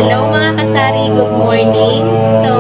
Hello mga kasari, good morning. So,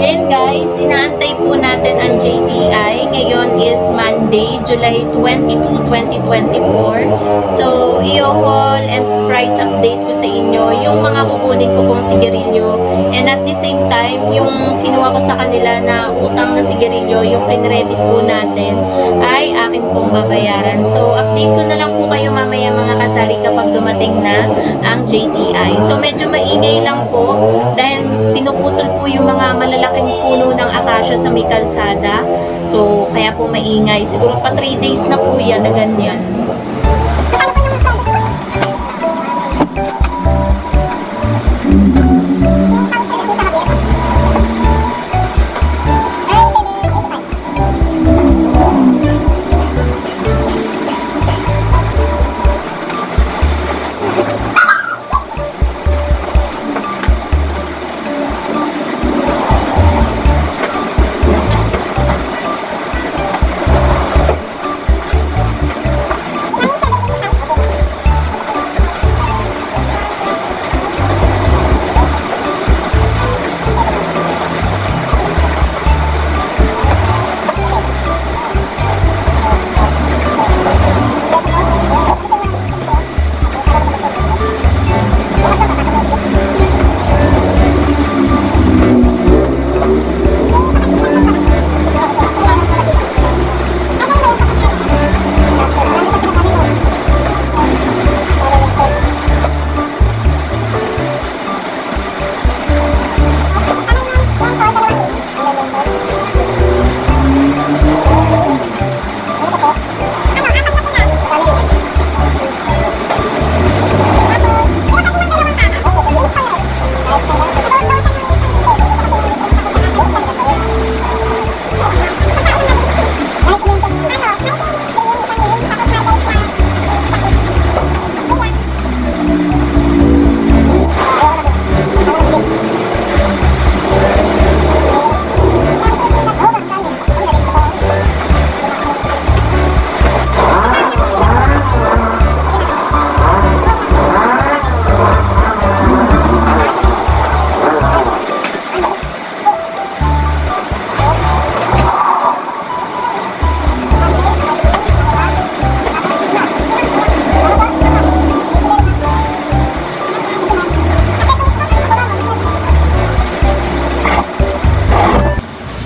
ngayon guys, inaantay po natin ang JTI. Ngayon is Monday, July 22, 2024. So, i-haul and price update ko sa inyo yung mga kukunin ko pong sigarilyo. And at the same time, yung kinuha ko sa kanila na utang na sigarilyo, yung pinredit po natin, ay akin pong babayaran. So, update ko na lang po kayo mamaya mga kasari kapag dumating na ang JTI. So, medyo maingay lang po dahil pinuputol po yung mga malalaking puno ng akasya sa may kalsada. So, kaya po maingay. Siguro pa 3 days na po yan na ganyan.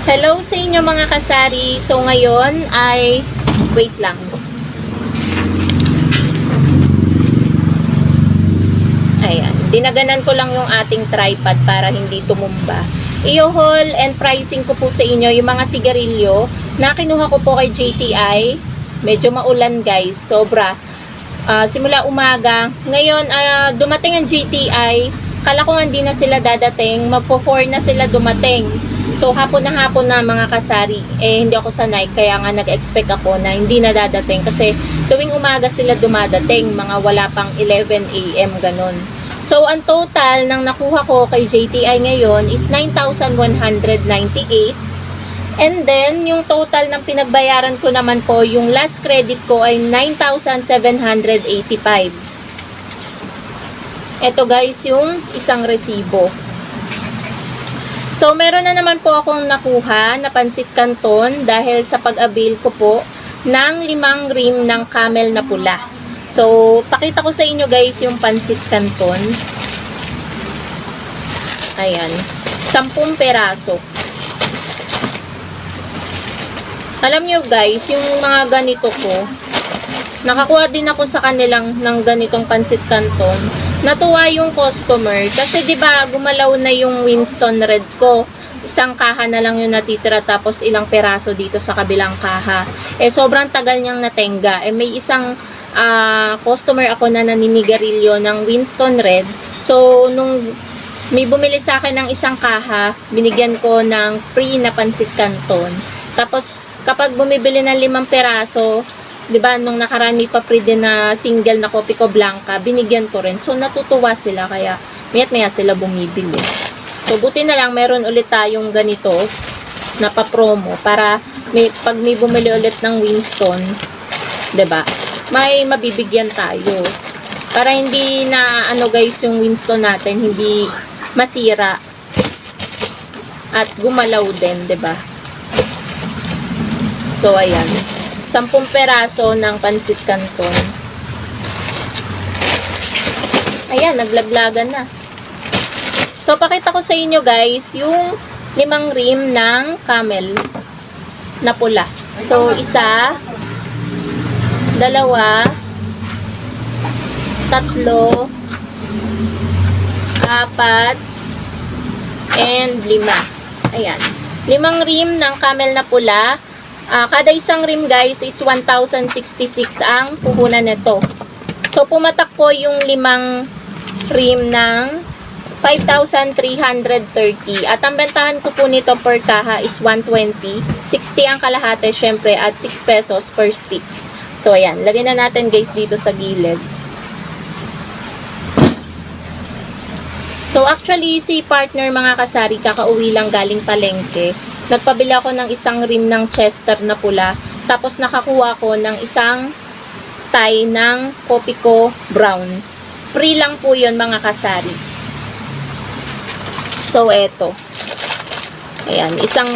Hello sa inyo mga kasari. So ngayon ay wait lang. Ayan, dinaganan ko lang yung ating tripod para hindi tumumba. I-haul and pricing ko po sa inyo yung mga sigarilyo na kinuha ko po kay JTI. Medyo maulan guys, sobra. Simula umaga. Ngayon dumating ang JTI. Kala ko hindi na sila dadating. Magpo-4 na sila dumating. So, hapon na mga kasari, hindi ako sanay, kaya nga nag-expect ako na hindi na dadating kasi tuwing umaga sila dumadating, mga wala pang 11 AM, ganun. So, ang total ng nakuha ko kay JTI ngayon is 9,198. And then, yung total ng pinagbayaran ko naman po, yung last credit ko ay 9,785. Ito guys, yung isang resibo. So, meron na naman po akong nakuha na pansit canton dahil sa pag-avail ko po ng 5 rim ng camel na pula. So, pakita ko sa inyo guys yung pansit canton. Ayan. 10 peraso. Alam nyo guys, yung mga ganito ko, nakakuha din ako sa kanilang ng ganitong pansit canton. Natuwa yung customer kasi 'di ba gumalaw na yung Winston Red ko. Isang kaha na lang yung natitira tapos ilang peraso dito sa kabilang kaha. Sobrang tagal niyang natenga. May isang customer ako na naninigarilyo ng Winston Red. So nung may bumili sa akin ng isang kaha, binigyan ko ng free na pansit canton. Tapos kapag bumibili ng 5 peraso, 'di ba nung nakaraan may pa-free din na single na Kopi Ko Blanca, binigyan ko rin. So natutuwa sila kaya mayat-maya sila bumibili. So buti na lang meron ulit tayong ganito na pa-promo para pag may bumili ulit ng Winston, 'di ba? May mabibigyan tayo. Para hindi na ano guys yung Winston natin, hindi masira. At gumalaw din, 'di ba? So ayan. 10 peraso ng pansit canton. Ayan, naglaglagan na. So pakita ko sa inyo guys yung 5 rim ng Camel na pula. So, 1, 2, 3, 4, 5, and 5. Ayan. 5 rim ng Camel na pula. Kada isang rim guys is 1,066 ang puhunan nito. So, pumatak po yung 5 rim ng 5,330. At ang bentahan ko po nito per kaha is 120. 60 ang kalahati syempre at 6 pesos per stick. So, ayan. Lagyan na natin guys dito sa gilid. So, actually, si partner mga kasari, kakauwi lang galing palengke. Nagpabili ako ng isang rim ng Chester na pula. Tapos, nakakuha ko ng isang tie ng Copico Brown. Free lang po yun mga kasari. So, eto. Ayan, isang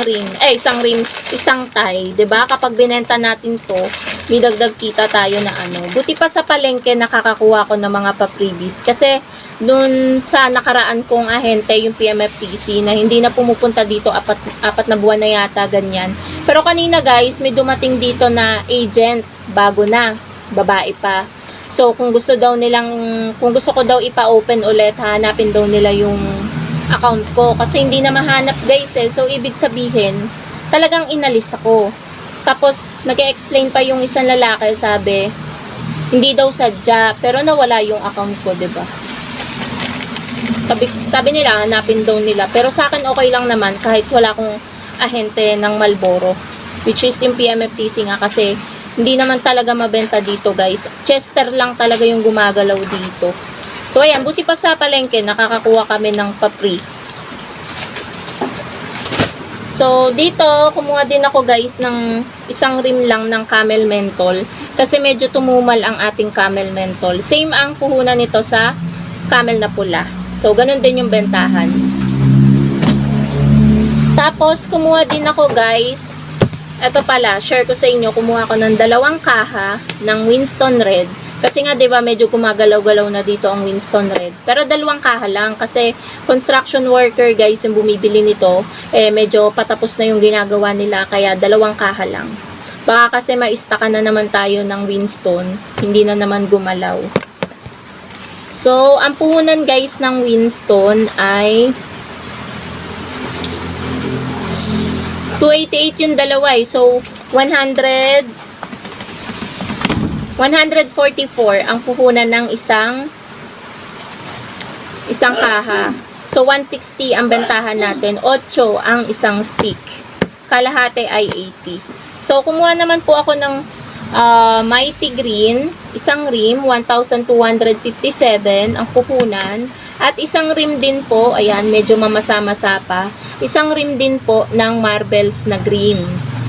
tie. 'Di ba? Kapag binenta natin to, may dagdag kita tayo na ano. Buti pa sa palengke nakakakuha ko ng mga pa-freebies. Kasi, dun sa nakaraan kong ahente, yung PMFTC, na hindi na pumupunta dito, apat na buwan na yata, ganyan. Pero kanina guys, may dumating dito na agent, bago na, babae pa. So, kung gusto ko daw ipa-open ulit, hanapin daw nila yung account ko. Kasi hindi na mahanap guys eh. So, ibig sabihin, talagang inalis ako. Tapos, nag-explain pa yung isang lalaki, sabi, hindi daw sadya, pero nawala yung account ko, 'di ba? Sabi nila, hanapin daw nila. Pero sa akin, okay lang naman, kahit wala akong ahente ng Marlboro. Which is yung PMFTC nga, kasi hindi naman talaga mabenta dito guys. Chester lang talaga yung gumagalaw dito. So, ayan, buti pa sa palengke, nakakakuha kami ng pa-free. So, dito, kumuha din ako guys ng isang rim lang ng Camel Menthol. Kasi medyo tumumal ang ating Camel Menthol. Same ang puhunan nito sa Camel na pula. So, ganun din yung bentahan. Tapos, kumuha din ako guys. Ito pala, share ko sa inyo, kumuha ko ng 2 kaha ng Winston Red. Kasi nga, 'di ba, medyo gumagalaw-galaw na dito ang Winston Red. Pero 2 kaha lang kasi construction worker, guys, yung bumibili nito, medyo patapos na yung ginagawa nila, kaya 2 kaha lang. Baka kasi maistaka na naman tayo ng Winston, hindi na naman gumalaw. So, ang puhunan, guys, ng Winston ay 288 yung dalawa eh. So, 144 ang puhunan ng isang kaha. So, 160 ang bentahan natin. 8 ang isang stick. Kalahati ay 80. So, kumuha naman po ako ng Mighty Green. Isang rim, 1,257 ang puhunan. At isang rim din po, ayan, medyo mamasa-masa pa. Isang rim din po ng Marvels na green.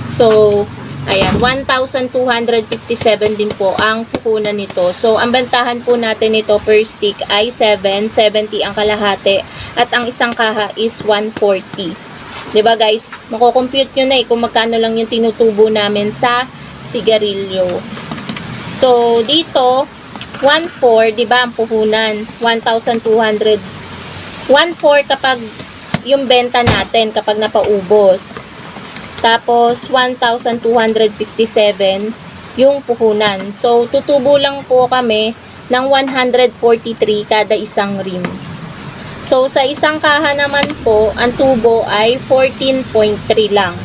So, ayan, 1,257 din po ang puhunan nito. So, ang bentahan po natin nito per stick ay 770 ang kalahati. At ang isang kaha is 140. Diba guys? Mako-compute nyo na kung magkano lang yung tinutubo namin sa sigarilyo. So, dito, 1,400, diba ang puhunan? 1,200. 1,400 kapag yung benta natin, kapag napaubos. Tapos, 1,257 yung puhunan. So, tutubo lang po kami ng 143 kada isang rim. So, sa isang kaha naman po, ang tubo ay 14.3 lang.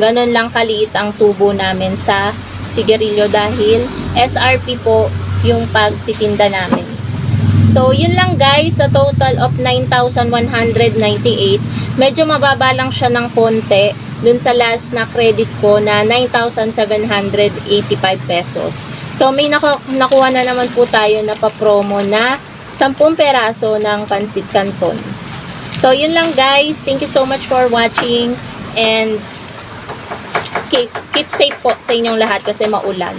Ganon lang kaliit ang tubo namin sa sigarilyo dahil SRP po yung pagtitinda namin. So, yun lang guys, sa total of 9,198. Medyo mababa lang siya ng konti dun sa last na credit ko na 9,785 pesos. So, may nakuha na naman po tayo na pa-promo na 10 peraso ng pansit canton. So, yun lang guys. Thank you so much for watching and keep safe po sa inyong lahat kasi maulan.